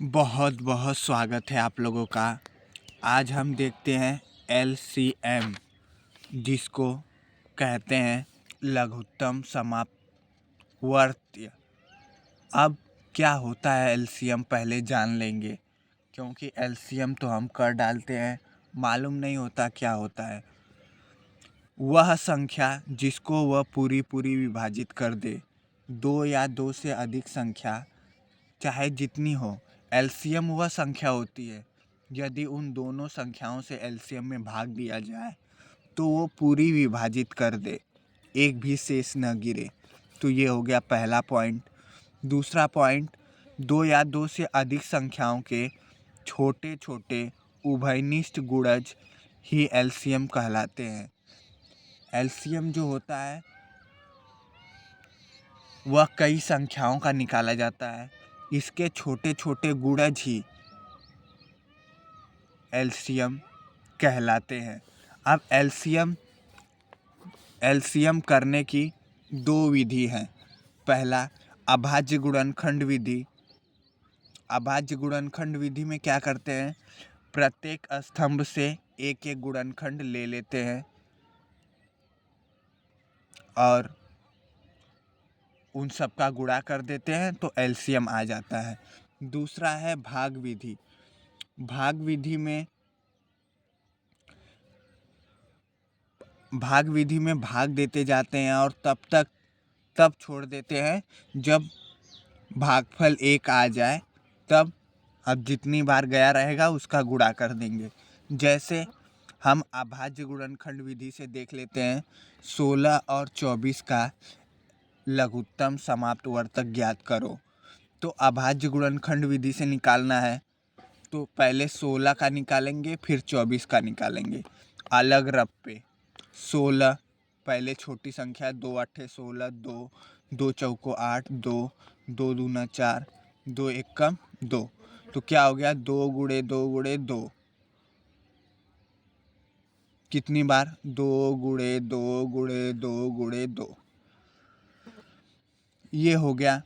बहुत बहुत स्वागत है आप लोगों का। आज हम देखते हैं एलसीएम, जिसको कहते हैं लघुत्तम समापवर्त्य। अब क्या होता है एलसीएम पहले जान लेंगे, क्योंकि एलसीएम तो हम कर डालते हैं, मालूम नहीं होता क्या होता है। वह संख्या जिसको वह पूरी पूरी विभाजित कर दे, दो या दो से अधिक संख्या चाहे जितनी हो, एलसीएम वह संख्या होती है यदि उन दोनों संख्याओं से एलसीएम में भाग दिया जाए तो वो पूरी विभाजित कर दे, एक भी शेष न गिरे। तो ये हो गया पहला पॉइंट। दूसरा पॉइंट, दो या दो से अधिक संख्याओं के छोटे छोटे उभयनिष्ठ गुणज ही एलसीएम कहलाते हैं। एलसीएम जो होता है वह कई संख्याओं का निकाला जाता है, इसके छोटे छोटे गुणज ही एलसीएम कहलाते हैं। अब एलसीएम करने की दो विधि हैं। पहला, अभाज्य गुणनखंड विधि। अभाज्य गुणनखंड विधि में क्या करते हैं, प्रत्येक स्तंभ से एक एक गुणनखंड ले लेते हैं और उन सब का गुणा कर देते हैं तो एलसीएम आ जाता है। दूसरा है भाग विधि। भाग विधि में भाग देते जाते हैं और तब छोड़ देते हैं जब भागफल 1 आ जाए, तब अब जितनी बार गया रहेगा उसका गुणा कर देंगे। जैसे हम अभाज्य गुणनखंड विधि से देख लेते हैं, 16 और 24 का लघुत्तम समाप्तवर्तक ज्ञात करो। तो अभाज्य गुणनखंड विधि से निकालना है तो पहले 16 का निकालेंगे, फिर 24 का निकालेंगे अलग रप पे। 16 पहले छोटी संख्या, 2 अट्ठे 16, 2 2 चौको 8, 2 2 दूना 4, 2 एकम 2। तो क्या हो गया, 2 गुणे 2 गुणे 2। कितनी बार, 2 गुणे 2 गुणे 2 गुणे 2। ये हो गया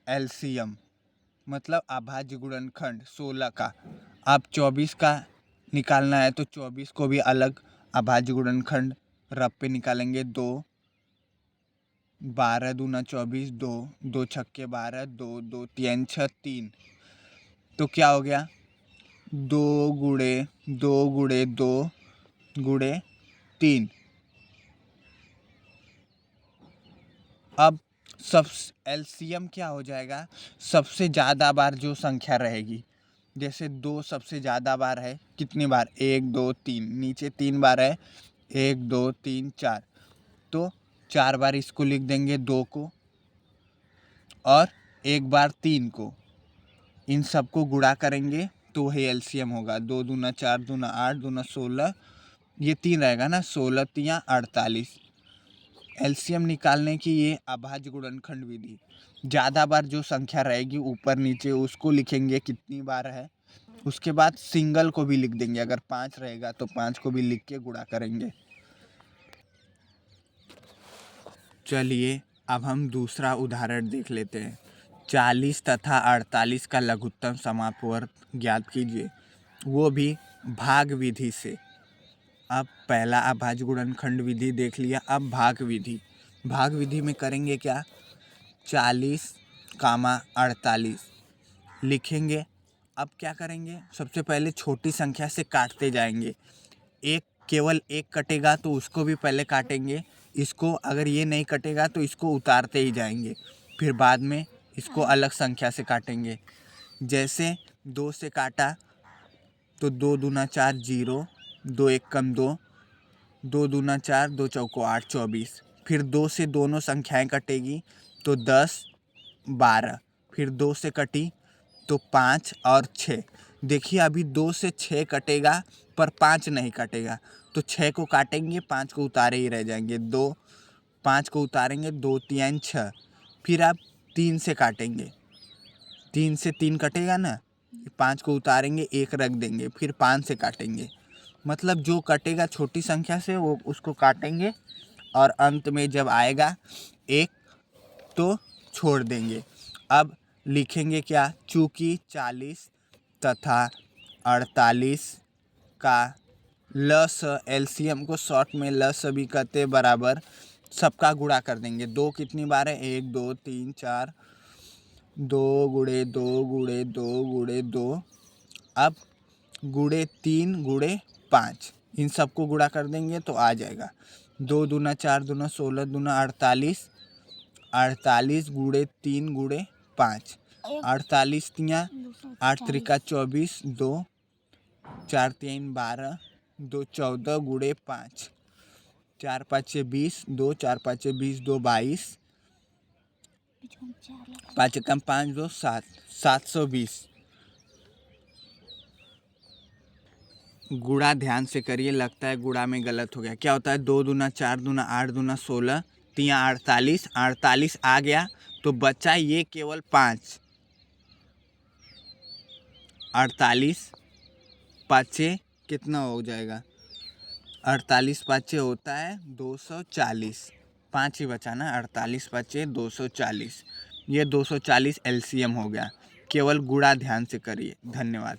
एलसीएम, मतलब अभाज्य गुणनखंड 16 का। अब 24 का निकालना है तो 24 को भी अलग अभाज्य गुणनखंड रब पे निकालेंगे। 2 12 दूना 24, 2 2 छक्के 12, 2 2 3 6 3। तो क्या हो गया, 2 गुणे 2 गुणे 2 गुणे 3। अब सब एलसीएम क्या हो जाएगा, सबसे ज़्यादा बार जो संख्या रहेगी, जैसे 2 सबसे ज़्यादा बार है, कितनी बार, 1 2 3, नीचे 3 बार है, 1 2 3 4। तो 4 बार इसको लिख देंगे 2 को और 1 बार 3 को। इन सबको गुणा करेंगे तो वही एलसीएम होगा। 2 दूना 4 दूना 8 दूना 16, ये 3 रहेगा ना, 16 तियाँ 48। एलसीएम निकालने की ये अभाज्य गुणनखंड विधि। ज़्यादा बार जो संख्या रहेगी ऊपर नीचे उसको लिखेंगे कितनी बार है, उसके बाद सिंगल को भी लिख देंगे। अगर 5 रहेगा तो 5 को भी लिख के गुणा करेंगे। चलिए अब हम दूसरा उदाहरण देख लेते हैं। 40 तथा 48 का लघुत्तम समापवर्त ज्ञात कीजिए, वो भी भाग विधि से। अब पहला अभाज्य गुणनखंड विधि देख लिया, अब भाग विधि में करेंगे क्या, 40 कामा 48 लिखेंगे। अब क्या करेंगे, सबसे पहले छोटी संख्या से काटते जाएंगे। केवल एक कटेगा तो उसको भी पहले काटेंगे, इसको अगर ये नहीं कटेगा तो इसको उतारते ही जाएंगे, फिर बाद में इसको अलग संख्या से काटेंगे। जैसे 2 से काटा तो 2 दूना 4 0, 2 एकम 2, 2 दूना 4, 2 चौको 8 24। फिर 2 से दोनों संख्याएं कटेगी तो 10 12। फिर 2 से कटी तो 5 और 6। देखिए अभी 2 से 6 कटेगा पर 5 नहीं कटेगा, तो 6 को काटेंगे, 5 को उतारे ही रह जाएंगे। 5 को उतारेंगे, 2 3 6। फिर आप 3 से काटेंगे, 3 से 3 कटेगा ना, 5 को उतारेंगे, 1 रख देंगे, फिर 5 से काटेंगे। मतलब जो कटेगा छोटी संख्या से वो उसको काटेंगे और अंत में जब आएगा 1 तो छोड़ देंगे। अब लिखेंगे क्या, चूँकि 40 तथा 48 का लस एलसीएम को शॉर्ट में लस भी कहते बराबर सबका गुणा कर देंगे। 2 कितनी बार है, 1 2 3 4, 2 गुणे 2 गुणे 2 गुणे 2, अब गुणे 3 गुणे 5, इन सबको गुणा कर देंगे तो आ जाएगा 2 दूना 4 दूना 16 दूना 48, 48 गुणे 3 गुणे 5, 48 तिया 8 त्रिका 24, 2 4 3 12, 2 14 गुणे 5, 4 5 20, 2 4 5 20, 2 22, 5 कम 5 2 7, 720। गुणा ध्यान से करिए, लगता है गुणा में गलत हो गया। क्या होता है, 2 दूना 4 दूना 8 दूना 16, तिया 48, 48 आ गया तो बचा ये केवल 5, 48 पाँचे कितना हो जाएगा, 48 पाँचे होता है 240, 5 ही बचा ना, 48 पाँचे 240, ये 240 एलसीएम हो गया। केवल गुणा ध्यान से करिए। धन्यवाद।